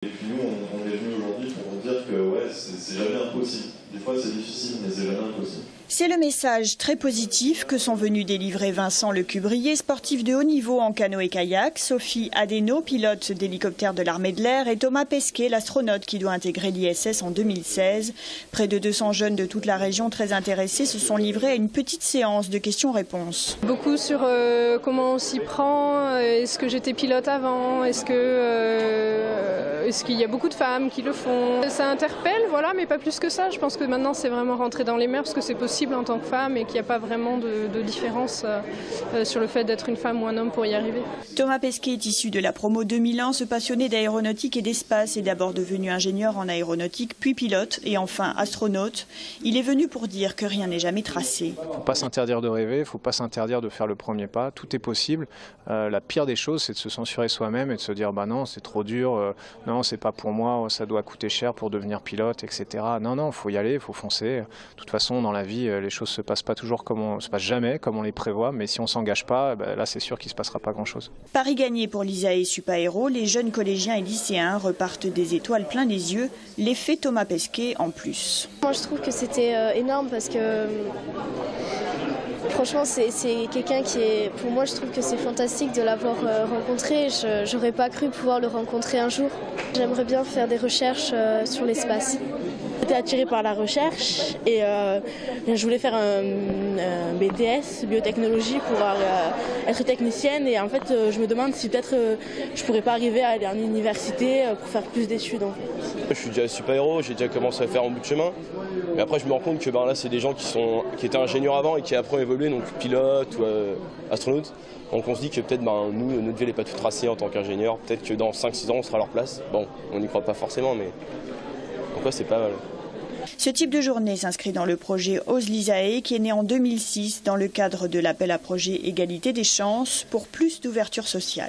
Et puis nous, on est venu aujourd'hui pour vous dire que ouais, c'est jamais impossible. Des fois c'est difficile, mais c'est jamais impossible. C'est le message très positif que sont venus délivrer Vincent Lecubrier, sportif de haut niveau en canoë-kayak, Sophie Adeno, pilote d'hélicoptère de l'armée de l'air, et Thomas Pesquet, l'astronaute qui doit intégrer l'ISS en 2016. Près de 200 jeunes de toute la région très intéressés se sont livrés à une petite séance de questions-réponses. Beaucoup sur comment on s'y prend, est-ce que j'étais pilote avant, est-ce qu'il y a beaucoup de femmes qui le font. Ça interpelle, voilà, mais pas plus que ça. Je pense que maintenant c'est vraiment rentré dans les mœurs parce que c'est possible en tant que femme et qu'il n'y a pas vraiment de différence sur le fait d'être une femme ou un homme pour y arriver. Thomas Pesquet est issu de la promo 2001, ce passionné d'aéronautique et d'espace est d'abord devenu ingénieur en aéronautique, puis pilote et enfin astronaute. Il est venu pour dire que rien n'est jamais tracé. Il ne faut pas s'interdire de rêver, il ne faut pas s'interdire de faire le premier pas, tout est possible. La pire des choses, c'est de se censurer soi-même et de se dire bah non, c'est trop dur, non, c'est pas pour moi, ça doit coûter cher pour devenir pilote, etc. Non, il faut y aller, il faut foncer. De toute façon, dans la vie, les choses se passent jamais comme on les prévoit, mais si on s'engage pas, là c'est sûr qu'il ne se passera pas grand-chose. Pari gagné pour l'ISAE Supaéro, les jeunes collégiens et lycéens repartent des étoiles plein les yeux, l'effet Thomas Pesquet en plus. Moi je trouve que c'était énorme parce que franchement c'est quelqu'un qui est, pour moi je trouve que c'est fantastique de l'avoir rencontré, j'aurais pas cru pouvoir le rencontrer un jour. J'aimerais bien faire des recherches sur l'espace. J'étais attirée par la recherche et je voulais faire un BTS, biotechnologie, pour être technicienne. Et en fait, je me demande si peut-être je pourrais pas arriver à aller en université pour faire plus d'études. En fait. Je suis déjà super-héros, j'ai déjà commencé à faire un bout de chemin. Mais après, je me rends compte que là, c'est des gens qui étaient ingénieurs avant et qui après ont évolué, donc pilote ou astronaute. Donc on se dit que peut-être nous, notre vie n'est pas tout tracée en tant qu'ingénieur. Peut-être que dans 5-6 ans, on sera à leur place. Bon, on n'y croit pas forcément, mais donc ouais, c'est pas mal. Ce type de journée s'inscrit dans le projet Ose l'ISAE qui est né en 2006 dans le cadre de l'appel à projet Égalité des chances pour plus d'ouverture sociale.